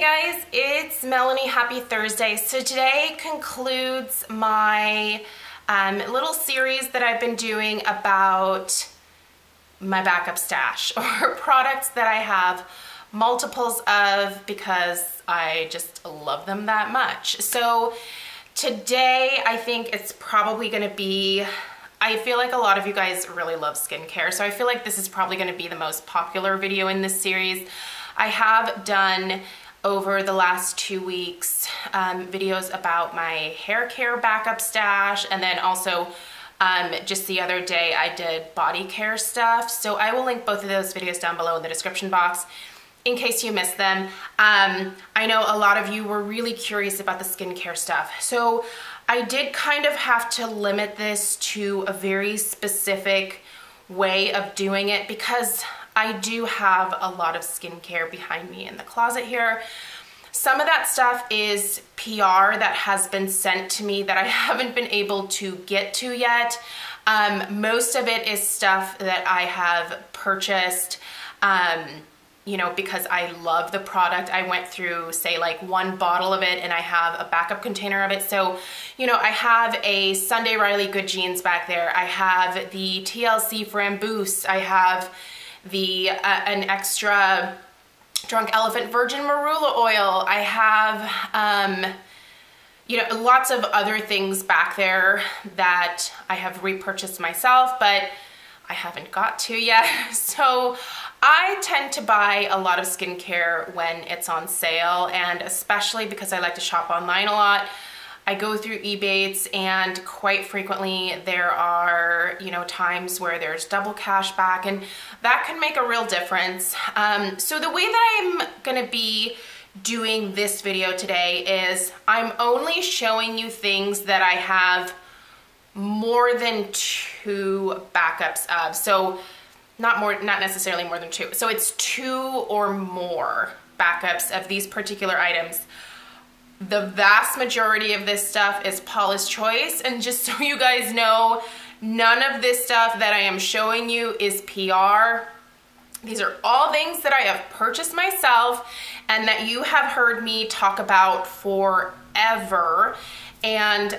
guys, it's Melanie. Happy Thursday. So today concludes my little series that I've been doing about my backup stash or products that I have multiples of because I just love them that much. So today I think it's probably going to be, I feel like a lot of you guys really love skincare, so I feel like this is probably going to be the most popular video in this series. I have done over the last 2 weeks videos about my hair care backup stash, and then also just the other day I did body care stuff. So I will link both of those videos down below in the description box in case you missed them. I know a lot of you were really curious about the skincare stuff. So I did kind of have to limit this to a very specific way of doing it because I do have a lot of skincare behind me in the closet here. Some of that stuff is PR that has been sent to me that I haven't been able to get to yet. Most of it is stuff that I have purchased, you know, because I love the product. I went through, say, like 1 bottle of it and I have a backup container of it. So, you know, I have a Sunday Riley Good Jeans back there. I have the TLC Framboos. I have the an extra Drunk Elephant Virgin Marula oil. I have, you know, lots of other things back there that I have repurchased myself, but I haven't got to yet. So I tend to buy a lot of skincare when it's on sale, and especially because I like to shop online a lot. I go through Ebates, and quite frequently there are, you know, times where there's double cash back, and that can make a real difference. So the way that I'm gonna be doing this video today is I'm only showing you things that I have more than 2 backups of. So not necessarily more than 2. So it's 2 or more backups of these particular items. The vast majority of this stuff is Paula's Choice, and just so you guys know, none of this stuff that I am showing you is PR. These are all things that I have purchased myself and that you have heard me talk about forever, and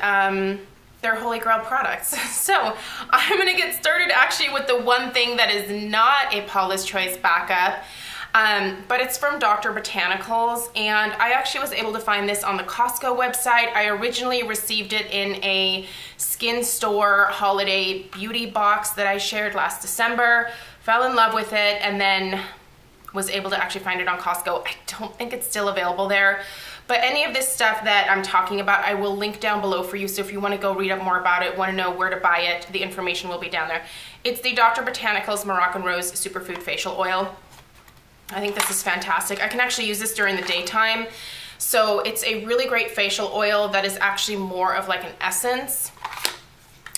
they're Holy Grail products. So I'm gonna get started actually with the one thing that is not a Paula's Choice backup. But it's from Dr. Botanicals, and I actually was able to find this on the Costco website. I originally received it in a Skin Store holiday beauty box that I shared last December, fell in love with it, and then was able to actually find it on Costco. I don't think it's still available there, but any of this stuff that I'm talking about, I will link down below for you. So if you want to go read up more about it, want to know where to buy it, the information will be down there. It's the Dr. Botanicals Moroccan Rose Superfood Facial Oil. I think this is fantastic. I can actually use this during the daytime. So it's a really great facial oil that is actually more of like an essence.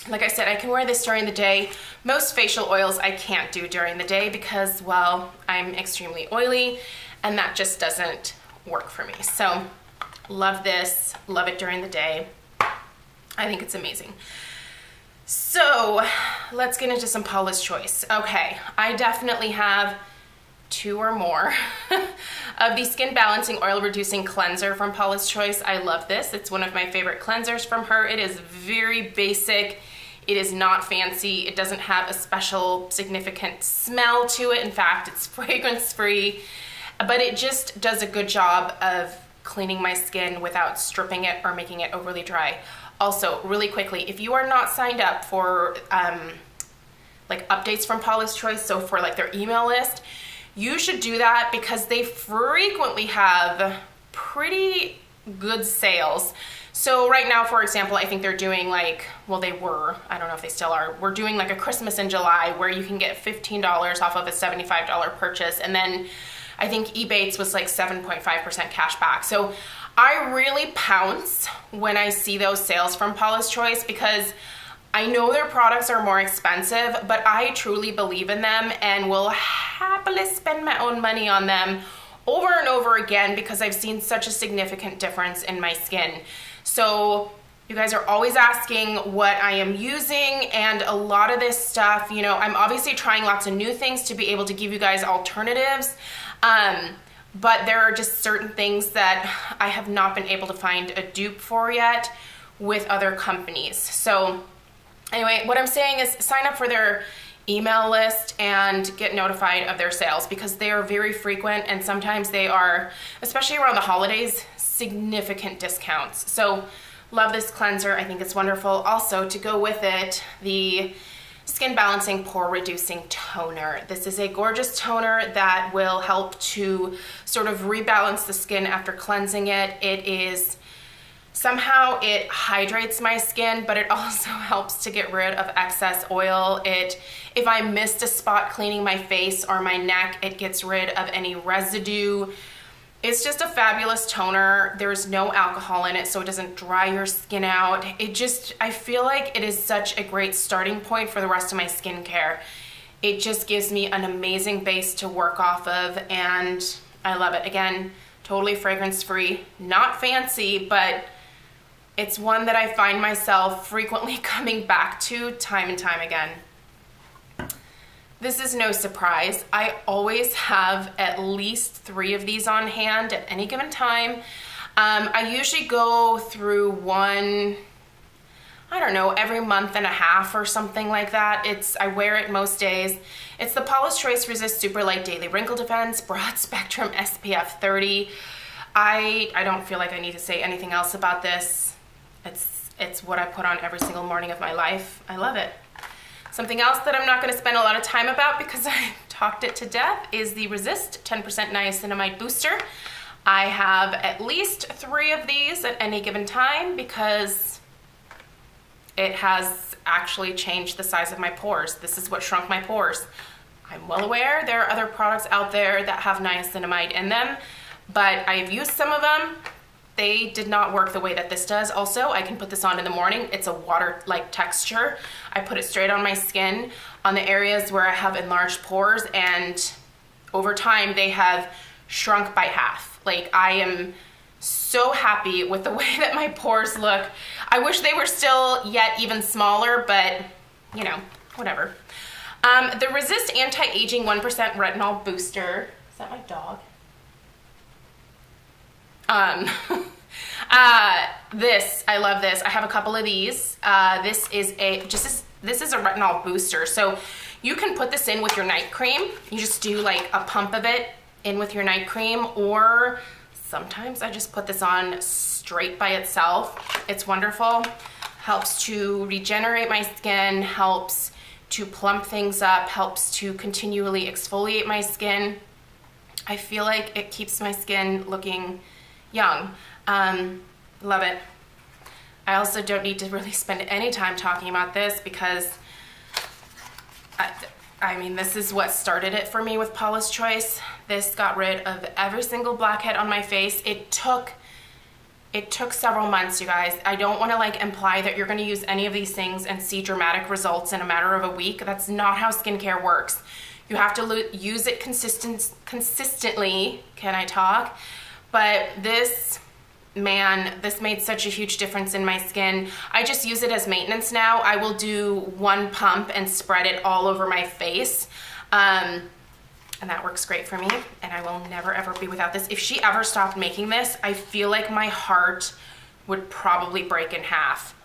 Like I said, I can wear this during the day. Most facial oils I can't do during the day because, well, I'm extremely oily and that just doesn't work for me. So love this, love it during the day. I think it's amazing. So let's get into some Paula's Choice. Okay, I definitely have 2 or more of the Skin Balancing Oil Reducing Cleanser from Paula's Choice. I love this. It's one of my favorite cleansers from her. It is very basic. It is not fancy. It doesn't have a special significant smell to it. In fact, it's fragrance free, but it just does a good job of cleaning my skin without stripping it or making it overly dry. Also, really quickly, if you are not signed up for like updates from Paula's Choice, so for like their email list, you should do that because they frequently have pretty good sales. So right now, for example, I think they're doing like, well, they were, I don't know if they still are, we're doing like a Christmas in July where you can get $15 off of a $75 purchase. And then I think Ebates was like 7.5% cash back. So I really pounce when I see those sales from Paula's Choice because I know their products are more expensive, but I truly believe in them and will happily spend my own money on them over and over again because I've seen such a significant difference in my skin. So you guys are always asking what I am using, and a lot of this stuff, you know, I'm obviously trying lots of new things to be able to give you guys alternatives. but there are just certain things that I have not been able to find a dupe for yet with other companies. So anyway, what I'm saying is sign up for their email list and get notified of their sales, because they are very frequent, and sometimes they are, especially around the holidays, significant discounts. So love this cleanser. I think it's wonderful. Also, to go with it, the Skin Balancing Pore Reducing Toner. This is a gorgeous toner that will help to sort of rebalance the skin after cleansing it. Somehow it hydrates my skin, but it also helps to get rid of excess oil. If I missed a spot cleaning my face or my neck, it gets rid of any residue. It's just a fabulous toner. There's no alcohol in it, so it doesn't dry your skin out. I feel like it is such a great starting point for the rest of my skincare. It just gives me an amazing base to work off of, and I love it. Again, totally fragrance-free, not fancy, but it's one that I find myself frequently coming back to time and time again. This is no surprise. I always have at least 3 of these on hand at any given time. I usually go through one, I don't know, every month and a half or something like that. I wear it most days. It's the Paula's Choice Resist Super Light Daily Wrinkle Defense Broad Spectrum SPF 30. I don't feel like I need to say anything else about this. It's what I put on every single morning of my life. I love it. Something else that I'm not going to spend a lot of time about because I talked it to death is the Resist 10% Niacinamide Booster. I have at least 3 of these at any given time because it has actually changed the size of my pores. This is what shrunk my pores. I'm well aware there are other products out there that have niacinamide in them, but I've used some of them. They did not work the way that this does. Also, I can put this on in the morning. It's a water-like texture. I put it straight on my skin on the areas where I have enlarged pores, and over time they have shrunk by half. Like, I am so happy with the way that my pores look. I wish they were still yet even smaller, but you know, whatever. The Resist Anti-Aging 1% Retinol Booster. Is that my dog? I love this. I have a couple of these. This is a retinol booster. So you can put this in with your night cream. You just do like a pump of it in with your night cream, or sometimes I just put this on straight by itself. It's wonderful. Helps to regenerate my skin, helps to plump things up, helps to continually exfoliate my skin. I feel like it keeps my skin looking young. Love it. I also don't need to really spend any time talking about this because I mean, this is what started it for me with Paula's Choice. This got rid of every single blackhead on my face. It took several months, you guys. I don't want to like imply that you're going to use any of these things and see dramatic results in a matter of a week. That's not how skincare works. You have to use it consistently. Can I talk? But this made such a huge difference in my skin. I just use it as maintenance now. I will do one pump and spread it all over my face. And that works great for me. And I will never ever be without this. If she ever stopped making this, I feel like my heart would probably break in half.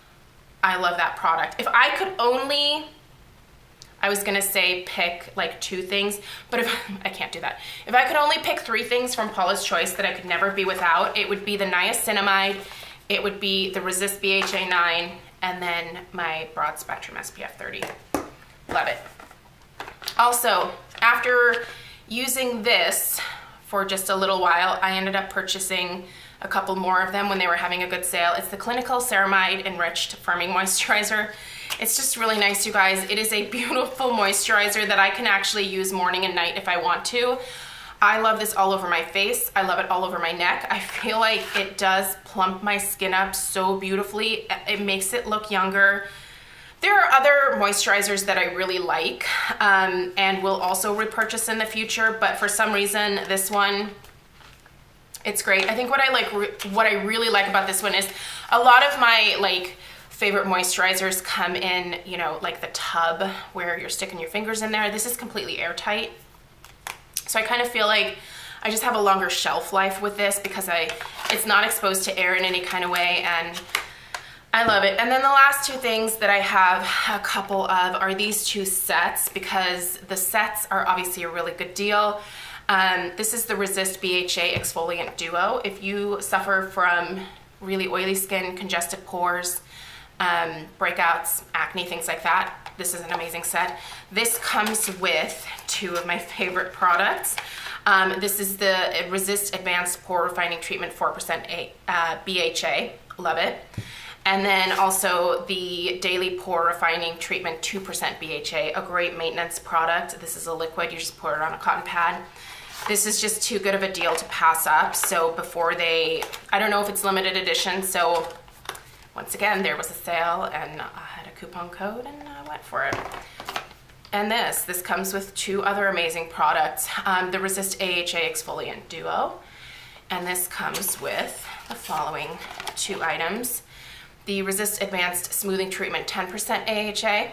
I love that product. If I could only, I was gonna say pick like 2 things, but I can't do that. If I could only pick 3 things from Paula's Choice that I could never be without, it would be the niacinamide, it would be the Resist BHA 9, and then my Broad Spectrum SPF 30. Love it. Also, after using this for just a little while, I ended up purchasing a couple more of them when they were having a good sale. It's the Clinical Ceramide Enriched Firming Moisturizer. It's just really nice, you guys. It is a beautiful moisturizer that I can actually use morning and night if I want to. I love this all over my face. I love it all over my neck. I feel like it does plump my skin up so beautifully. It makes it look younger. There are other moisturizers that I really like and will also repurchase in the future, but for some reason this one, it's great. I think what I really like about this one is a lot of my like favorite moisturizers come in, you know, like the tub where you're sticking your fingers in there. This is completely airtight. So I kind of feel like I just have a longer shelf life with this because it's not exposed to air in any kind of way, and I love it. And then the last two things that I have a couple of are these two sets, because the sets are obviously a really good deal. This is the Resist BHA Exfoliant Duo. If you suffer from really oily skin, congested pores, breakouts, acne, things like that, this is an amazing set. This comes with two of my favorite products. This is the Resist Advanced Pore Refining Treatment 4% BHA, love it. And then also the Daily Pore Refining Treatment 2% BHA, a great maintenance product. This is a liquid, you just pour it on a cotton pad. This is just too good of a deal to pass up. So before I don't know if it's limited edition, so once again, there was a sale and I had a coupon code and I went for it. And this comes with two other amazing products, the Resist AHA Exfoliant Duo. And this comes with the following two items. The Resist Advanced Smoothing Treatment 10% AHA,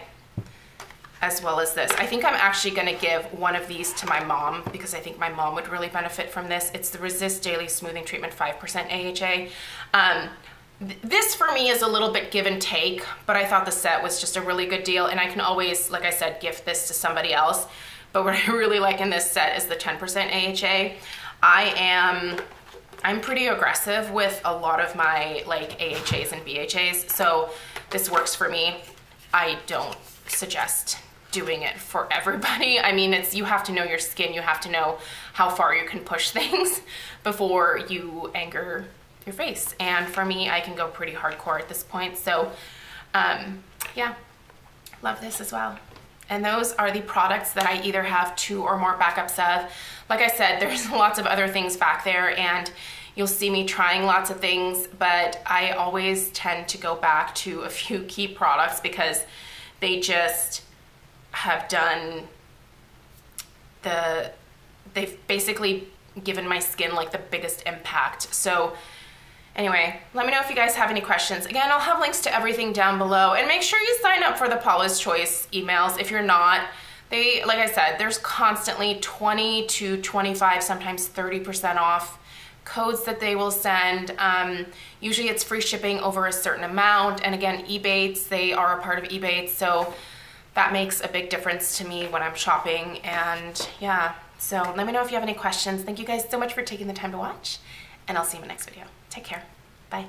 as well as this. I think I'm actually gonna give one of these to my mom because I think my mom would really benefit from this. It's the Resist Daily Smoothing Treatment 5% AHA. This for me is a little bit give and take, but I thought the set was just a really good deal, and I can always, like I said, gift this to somebody else. But what I really like in this set is the 10% AHA. I'm pretty aggressive with a lot of my like AHAs and BHAs, so this works for me. I don't suggest doing it for everybody. I mean, you have to know your skin, you have to know how far you can push things before you anger your face. And for me, I can go pretty hardcore at this point. So yeah, love this as well. And those are the products that I either have two or more backups of. Like I said, there's lots of other things back there and you'll see me trying lots of things, but I always tend to go back to a few key products because they just have they've basically given my skin like the biggest impact. So anyway, let me know if you guys have any questions. Again, I'll have links to everything down below, and make sure you sign up for the Paula's Choice emails. If you're not, like I said, there's constantly 20 to 25, sometimes 30% off codes that they will send. Usually it's free shipping over a certain amount. And again, Ebates, they are a part of Ebates, so that makes a big difference to me when I'm shopping. And yeah, so let me know if you have any questions. Thank you guys so much for taking the time to watch, and I'll see you in the next video. Take care. Bye.